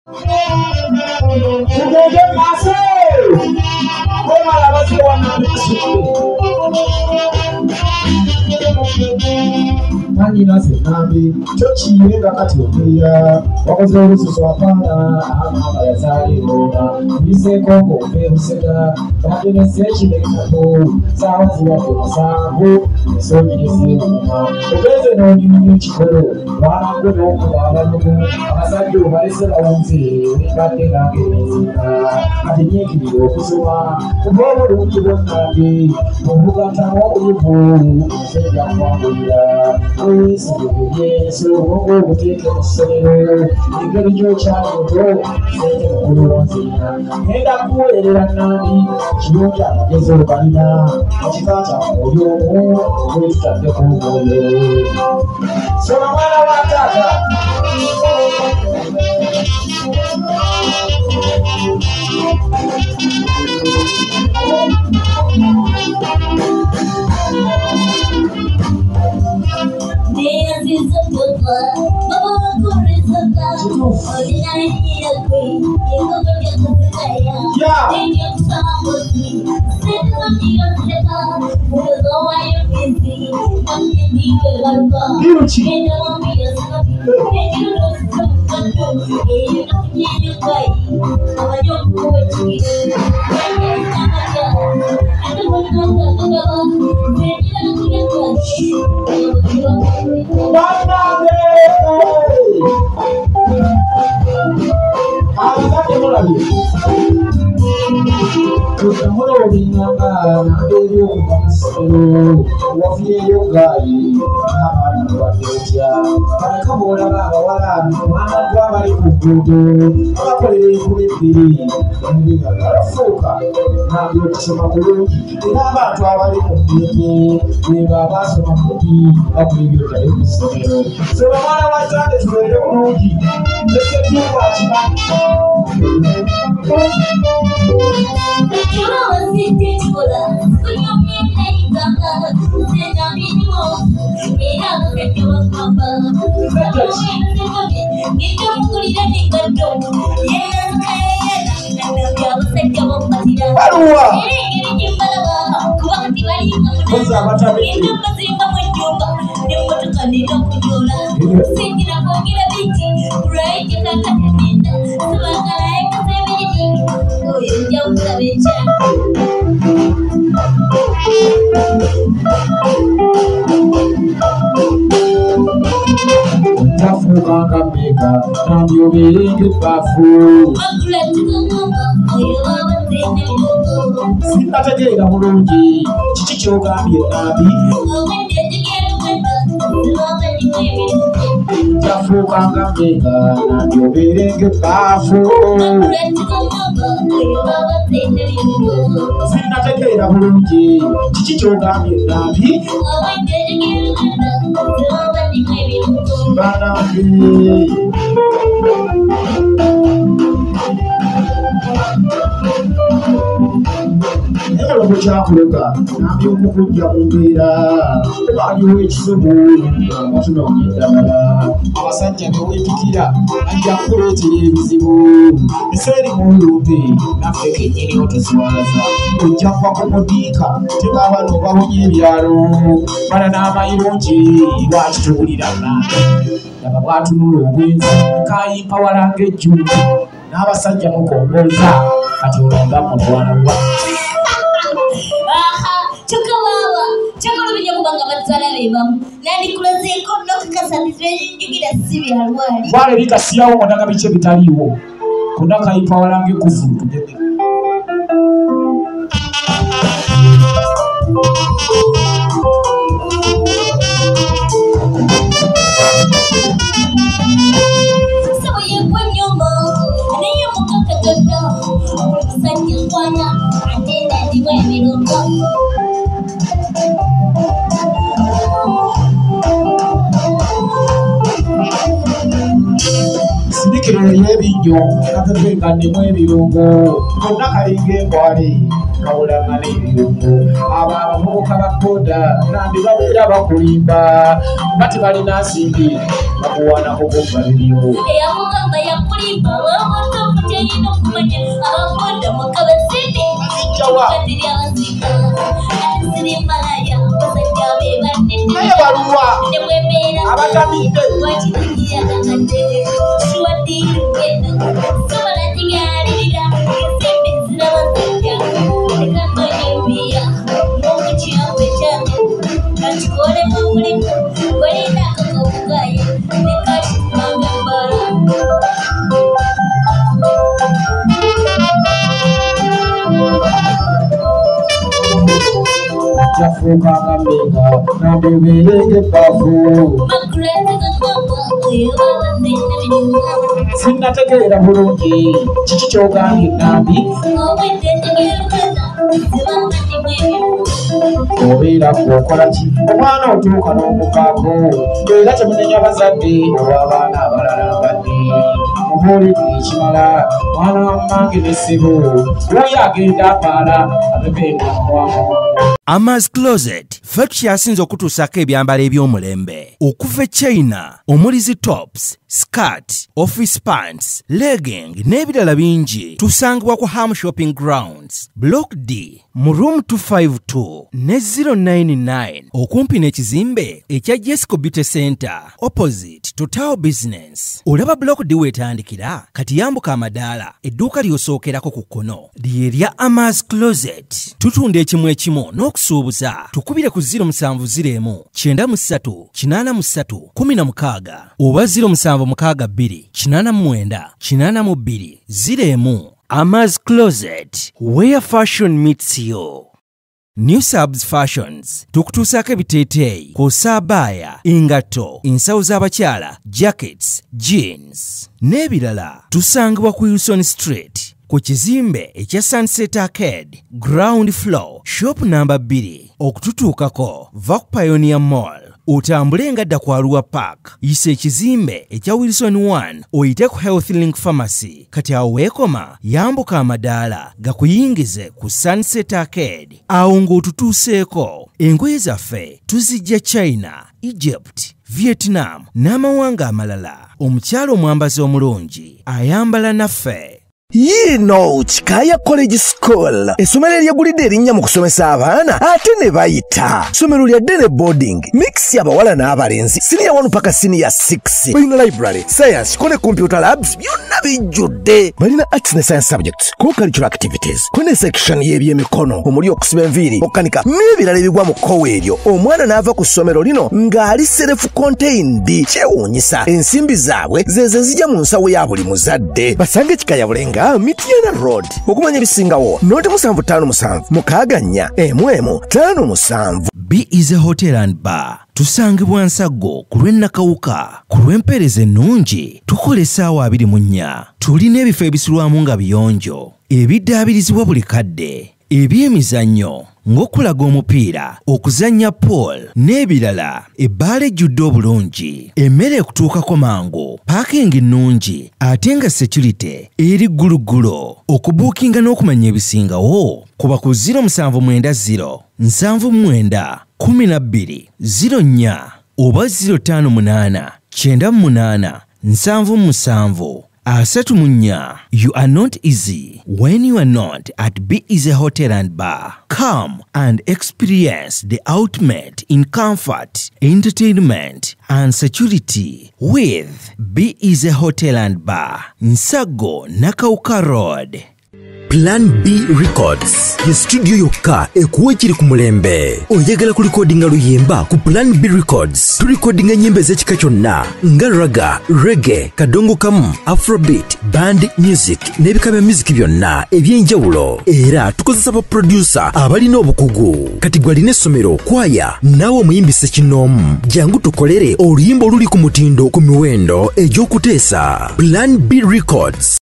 Tugende maaso. Wemala abazze wannaabisi. Nanyina Zenambi, Chochi yenga kati omuya, wakoze olususu apaana, amama yazaalibwa, mbise kongo ofeerusega, bagenese ekirengako, saawa ziwadde musanvu, ensonyirise enuma. Ogenze n'onyumya ekikolo, wanangwe n'okuba abanomu, abasajja obalese bawunze, wembadde nange nezika, kati nyiikirira okusoma, kuba obulungi bwonnange, obugatamu obulivu, omusajja kwangulira. Yesu, obwongo obuteeke mu ssomero, engeri gy'okyali muto, sente mukulu wonzira. Ngenda kuweerera Nambi, kirungi amagezi obalina, mu kika kya mwoyo omu, gwetutaddeko omwoyo. Soma mwana wa taata. Okusoma bulungi era abantu abali mu ddini beba abasoma mubi bakula ebyotali ku ssomero. Soma mwana wa Zange tubeere bulungi esebyuka kimanyi. Baluwa koza abatabedde ntafuukanga mmeka Nambi obeere ng'ebbaafu. Sinnategeera bulungi kiki ky'ogambye Nambi? Ntafuukanga mmeka Nambi obeere ng'ebbaafu. Sinnategeera bulungi kiki ky'ogambye Nambi? Banambi ekalo bwekyakulega Nambi okukujja mu mbeera baaliwo ekizibu nga tunoonya eddagala. Abasajja beweetukira ajja kukuleetera ebizibu eseeri mu lumbe naffe kennyini otuzwalaza ojja kuva ku mudiika tebaaba n'obawonya ebyalo bala n'amayirungi lwaki tuwulira Nambi laba bwatunula obwenzi kayimpa walanga ejjumbi n'abasajja mukomboza kati olonga mutwala wa Wale lika siyawo mwanaga biche bitaliwo kunaka ipa walange kufutu Sinikiro y'ebinyo katebenga nemu ebirungo konna kalinga enkwale kawulanga n'ebirungo abo abavubuka ba boda Nambi babeera bakulimba bati balina nsimbi bakuwaanako gobba biriyo kulimba wamoto kuteyino kumanya abakwanda mukabasindi batiri abazika siri malaya basajja bebanene naye baluwa abatamidde wakiringira kakadde shiwaddirugenda sobola tigalirira ensimbi zirabasajja ekanoyembiya n'omukyabwe kyange kakikolemu omulimu walina akakawugaye nekakitwagambala Jafuka Mega, Nabi Bafu. Sinategera bulungi kiki kyogambye Nabi obeera kukola ki omwana otuuka n'omukaako era temunenya bazadde olw'abaana abalala badde mubuulire ekimala mwana wa mmange n'essibu oyo agenda apaala abebenda mwamu. Ama's Closet ffe tukyasinze okutuusako ebyambalo eby'omulembe okuva China omuli tops, skirt, office pants, legging n'ebirala bingi tusangibwa ku Ham Shopping Grounds Block D mu room 252 ne 099 okumpi n'ekizimbe ekya Jesco Beauty Center opposite to Tower Business. Olaba Block D wetandikira kati yambuka amadaala edduuka ly'osookerako ku kkono lyerya Ama's Closet. Tutunda ekimu ekimu n'okusuubuza tukubire ku 0701 93 83 16 oba 0762 89 82 01. Ama's Closet, where fashion meets you. New Subs Fashions tukutuusako ebiteeteeyi kw'ossa abaya, engatto, ensawo z'abakyala, jackets, jeans n'ebirala. Tusangibwa ku Wilson Street ku kizimbe ekya Sunset Arcade ground floor shop number 2. Okututuukako va ku Pioneer Mall otambule nga dda ku Arua Park yisa ekizimbe ekya Wilson 1 oyite ku Health Link Pharmacy kati awo weekoma yambuka amadaala gakuyingize ku Sunset Arcade awo ng'otutuuseeko. Engoye zaffe tuzijja China, Egypt, Vietnam n'amawanga amalala. Omukyala omwambazi omulungi ayambala naffe. Yino Chikaya College School essomero eryegulidde erinnya mu kusomesa abaana ate ne bayita ssomero lya Dene Boarding mix y'abawala n'abalenzi senior 1 paka senior 6 balina library science kone computer labs byonna bijjudde balina arts ne science subjects co-curricular activities kone section y'ebyemikono omuli okusiba enviiri okukanika n'ebirala ebigwa mu kkowe eryo omwana n'ava ku ssomero lino ng'ali self contained kyewuunyisa ensimbi zaabwe zeze zijja mu nsawo ya buli muzadde basange Chikaya Bulenga Mitiana Road okumanya ebisingawo noti 757 mukaganya M 57. B is a hotel and bar. Tusangibwa Nsago ku lw'Ennakawuka ku lw'empeereza ennungi tukola essaawa 24. Tulina ebifo ebisulwamu nga biyonjo ebiddaabirizibwa buli kadde ebyemizannyo ng'okulaga omupiira okuzannya pool n'ebirala. Ebbaala ejjudde obulungi emmere ekutuukako mangu paakingi nnungi ate nga security eri gguluggulo. Okubuukinga n'okumanya ebisingawo kuba ku 0790 79 12 04 oba 058 98 77 34. You are not easy when you are not at B Easy Hotel and Bar. Come and experience the ultimate in comfort, entertainment and security with B Easy Hotel and Bar, Nsago, Nakauka Road. Plan B Records ye studio yokka ekuwa ekiri ku mulembe. Oyagala ku recordinga luyimba ku Plan B Records turecordinga nyimbe z'ekika kyonna nga raga, reggae, kadongo kamu, afrobeat, band music n'ebika bya music byonna eby'enjawulo era tukozesa ba producer abalina obukugu. Kati gwalina essomero kwaya naawe omuyimbise kinoomu jangu tukolere oluyimba oluli ku mutindo ku miwendo egy'okuteesa. Plan B Records